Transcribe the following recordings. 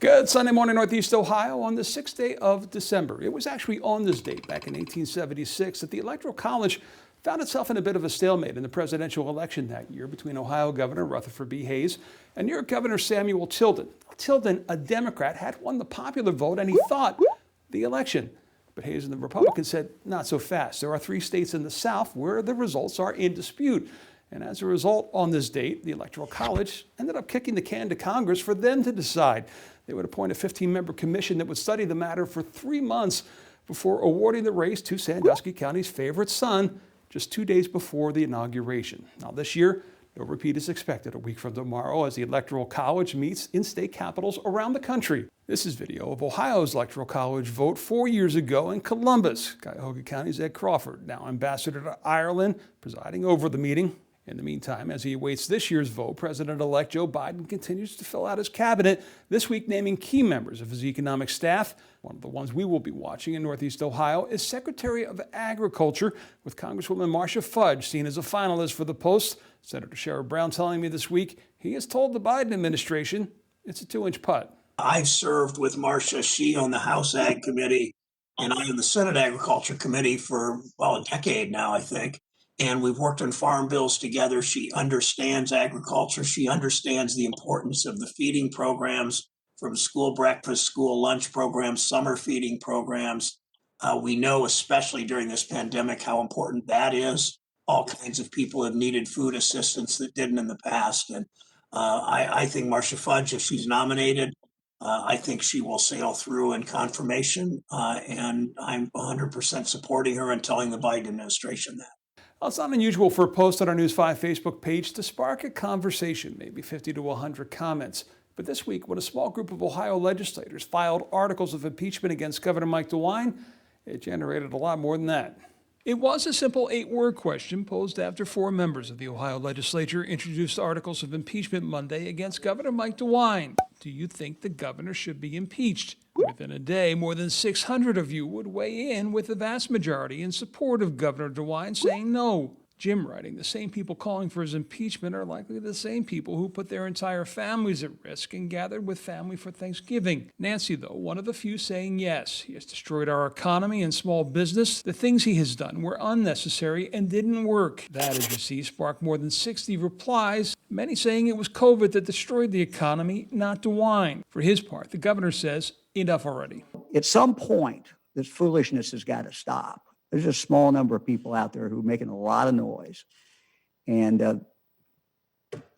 Good Sunday morning, Northeast Ohio, on the 6th day of December. It was actually on this date, back in 1876, that the Electoral College found itself in a bit of a stalemate in the presidential election that year between Ohio Governor Rutherford B. Hayes and New York Governor Samuel Tilden. Tilden, a Democrat, had won the popular vote, and he thought the election. But Hayes and the Republicans said, not so fast. There are 3 states in the South where the results are in dispute. And as a result, on this date, the Electoral College ended up kicking the can to Congress for them to decide. They would appoint a 15-member commission that would study the matter for 3 months before awarding the race to Sandusky County's favorite son just 2 days before the inauguration. Now, this year, no repeat is expected a week from tomorrow as the Electoral College meets in state capitals around the country. This is video of Ohio's Electoral College vote 4 years ago in Columbus. Cuyahoga County's Ed Crawford, now ambassador to Ireland, presiding over the meeting. In the meantime, as he awaits this year's vote, President-elect Joe Biden continues to fill out his cabinet, this week naming key members of his economic staff. One of the ones we will be watching in Northeast Ohio is Secretary of Agriculture, with Congresswoman Marcia Fudge seen as a finalist for the post. Senator Sherrod Brown telling me this week he has told the Biden administration it's a 2-inch putt. I've served with Marcia, she on the House Ag Committee, and I on the Senate Agriculture Committee for, a decade now, I think. And we've worked on farm bills together. She understands agriculture. She understands the importance of the feeding programs, from school breakfast, school lunch programs, summer feeding programs. We know, especially during this pandemic, how important that is. All kinds of people have needed food assistance that didn't in the past. And I think Marcia Fudge, if she's nominated, I think she will sail through in confirmation. And I'm 100% supporting her and telling the Biden administration that. Well, it's not unusual for a post on our News 5 Facebook page to spark a conversation, maybe 50 to 100 comments. But this week, when a small group of Ohio legislators filed articles of impeachment against Governor Mike DeWine, it generated a lot more than that. It was a simple 8-word question posed after 4 members of the Ohio legislature introduced articles of impeachment Monday against Governor Mike DeWine. Do you think the governor should be impeached? Within a day, more than 600 of you would weigh in, with the vast majority in support of Governor DeWine saying no. Jim writing, the same people calling for his impeachment are likely the same people who put their entire families at risk and gathered with family for Thanksgiving. Nancy, though, one of the few saying yes. He has destroyed our economy and small business. The things he has done were unnecessary and didn't work. That, as you see, sparked more than 60 replies, many saying it was COVID that destroyed the economy, not DeWine. For his part, the governor says, enough already. At some point, this foolishness has got to stop. There's a small number of people out there who are making a lot of noise. And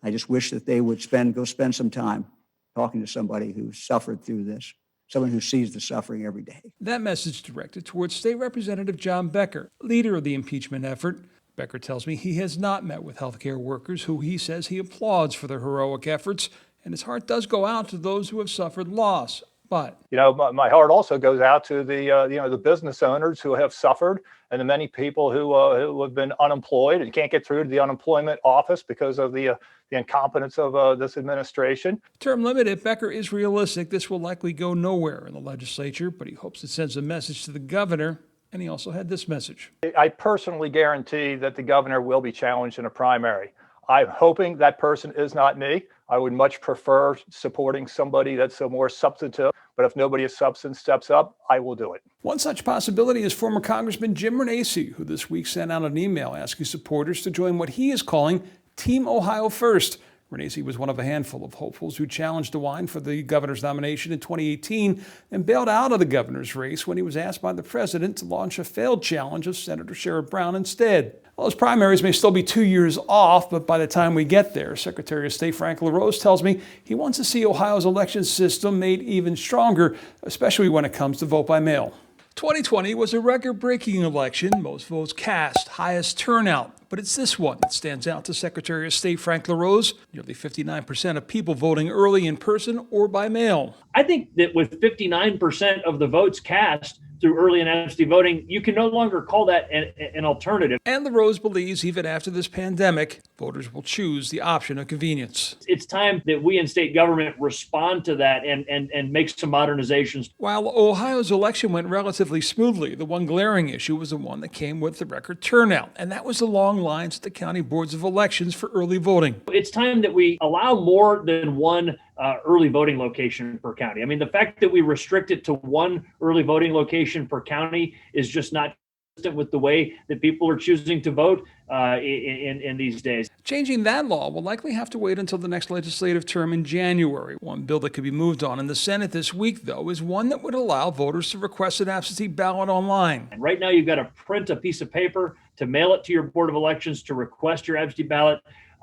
I just wish that they would go spend some time talking to somebody who suffered through this, someone who sees the suffering every day. That message directed towards State Representative John Becker, leader of the impeachment effort. Becker tells me he has not met with healthcare workers who he says he applauds for their heroic efforts, and his heart does go out to those who have suffered loss. But my heart also goes out to the business owners who have suffered, and the many people who have been unemployed and can't get through to the unemployment office because of the incompetence of this administration. Term limited, Becker is realistic. This will likely go nowhere in the legislature, but he hopes it sends a message to the governor. And he also had this message. I personally guarantee that the governor will be challenged in a primary. I'm hoping that person is not me. I would much prefer supporting somebody that's more substantive. But if nobody of substance steps up, I will do it. One such possibility is former Congressman Jim Renacci, who this week sent out an email asking supporters to join what he is calling Team Ohio First. Renacci was one of a handful of hopefuls who challenged DeWine for the governor's nomination in 2018 and bailed out of the governor's race when he was asked by the president to launch a failed challenge of Senator Sherrod Brown instead. Well, those primaries may still be 2 years off, but by the time we get there, Secretary of State Frank LaRose tells me he wants to see Ohio's election system made even stronger, especially when it comes to vote by mail. 2020 was a record-breaking election, most votes cast, highest turnout. But it's this one that stands out to Secretary of State Frank LaRose, nearly 59% of people voting early in person or by mail. I think that with 59% of the votes cast through early and absentee voting, you can no longer call that an alternative. And LaRose believes even after this pandemic, voters will choose the option of convenience. It's time that we in state government respond to that and make some modernizations. While Ohio's election went relatively smoothly, the one glaring issue was the one that came with the record turnout, and that was the long lines at the county boards of elections for early voting. It's time that we allow more than one early voting location per county. I mean, the fact that we restrict it to one early voting location per county is just not consistent with the way that people are choosing to vote in these days. Changing that law will likely have to wait until the next legislative term in January. One bill that could be moved on in the Senate this week, though, is one that would allow voters to request an absentee ballot online. And right now, you've got to print a piece of paper to mail it to your Board of Elections to request your absentee ballot.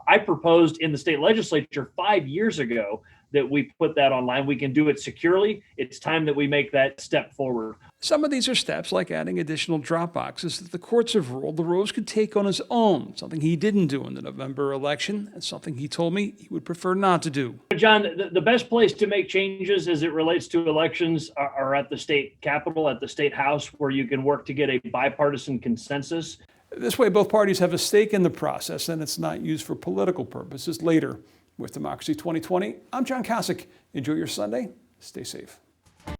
I proposed in the state legislature 5 years ago that we put that online. We can do it securely. It's time that we make that step forward. Some of these are steps like adding additional drop boxes that the courts have ruled the Rose could take on his own, something he didn't do in the November election, and something he told me he would prefer not to do. John, the best place to make changes as it relates to elections are at the state capitol, at the state house, where you can work to get a bipartisan consensus. This way, both parties have a stake in the process, and it's not used for political purposes later. With Democracy 2020, I'm John Kosich. Enjoy your Sunday. Stay safe.